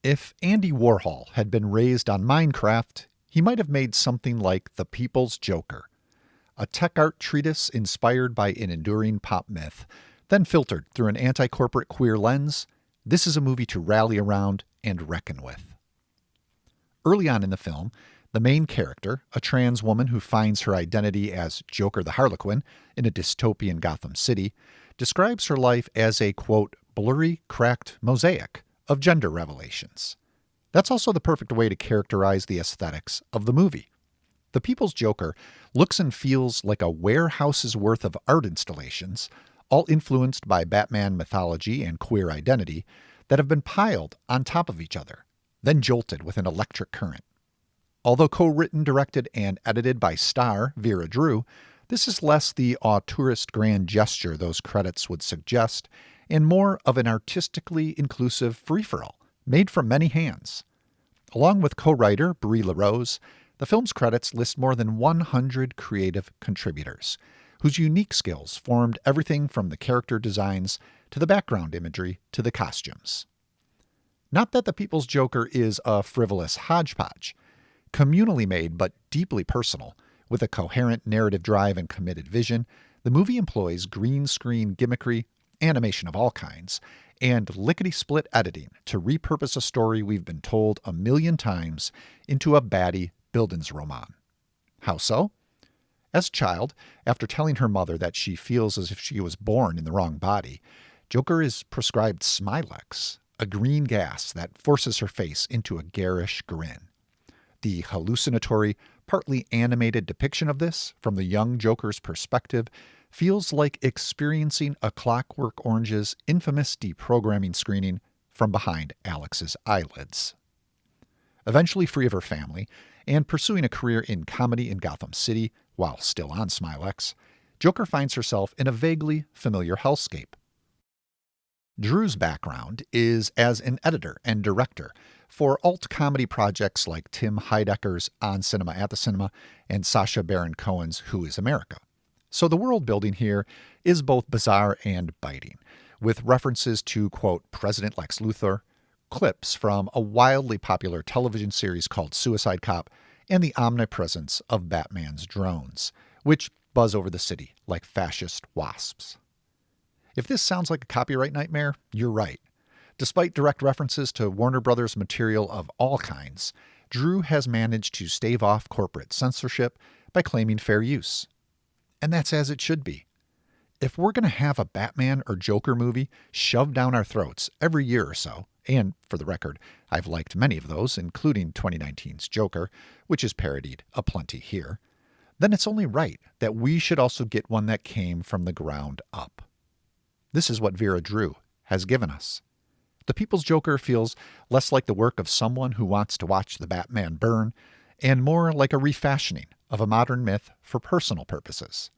If Andy Warhol had been raised on Minecraft, he might have made something like The People's Joker, a tech art treatise inspired by an enduring pop myth, then filtered through an anti-corporate queer lens. This is a movie to rally around and reckon with. Early on in the film, the main character, a trans woman who finds her identity as Joker the Harlequin in a dystopian Gotham City, describes her life as a, quote, blurry, cracked mosaic of gender revelations. That's also the perfect way to characterize the aesthetics of the movie. The People's Joker looks and feels like a warehouse's worth of art installations, all influenced by Batman mythology and queer identity, that have been piled on top of each other, then jolted with an electric current. Although co-written, directed, and edited by star Vera Drew, this is less the auteurist grand gesture those credits would suggest, and more of an artistically inclusive free-for-all, made from many hands. Along with co-writer Brie LaRose, the film's credits list more than 100 creative contributors, whose unique skills formed everything from the character designs to the background imagery to the costumes. Not that The People's Joker is a frivolous hodgepodge. Communally made but deeply personal, with a coherent narrative drive and committed vision, the movie employs green screen gimmickry, animation of all kinds, and lickety-split editing to repurpose a story we've been told a million times into a baddie Bildungsroman. How so? As a child, after telling her mother that she feels as if she was born in the wrong body, Joker is prescribed Smilex, a green gas that forces her face into a garish grin. The hallucinatory, partly animated depiction of this, from the young Joker's perspective, feels like experiencing A Clockwork Orange's infamous deprogramming screening from behind Alex's eyelids. Eventually free of her family, and pursuing a career in comedy in Gotham City while still on Smilex, Joker finds herself in a vaguely familiar hellscape. Drew's background is as an editor and director for alt-comedy projects like Tim Heidecker's On Cinema at the Cinema and Sacha Baron Cohen's Who is America. So the world building here is both bizarre and biting, with references to, quote, President Lex Luthor, clips from a wildly popular television series called Suicide Cop, and the omnipresence of Batman's drones, which buzz over the city like fascist wasps. If this sounds like a copyright nightmare, you're right. Despite direct references to Warner Brothers material of all kinds, Drew has managed to stave off corporate censorship by claiming fair use. And that's as it should be. If we're going to have a Batman or Joker movie shoved down our throats every year or so, and for the record, I've liked many of those, including 2019's Joker, which is parodied aplenty here, then it's only right that we should also get one that came from the ground up. This is what Vera Drew has given us. The People's Joker feels less like the work of someone who wants to watch the Batman burn, and more like a refashioning of a modern myth for personal purposes.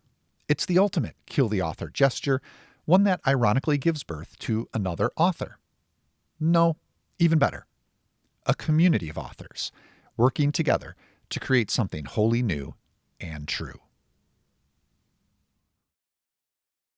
It's the ultimate kill the author gesture, one that ironically gives birth to another author. No, even better. A community of authors working together to create something wholly new and true.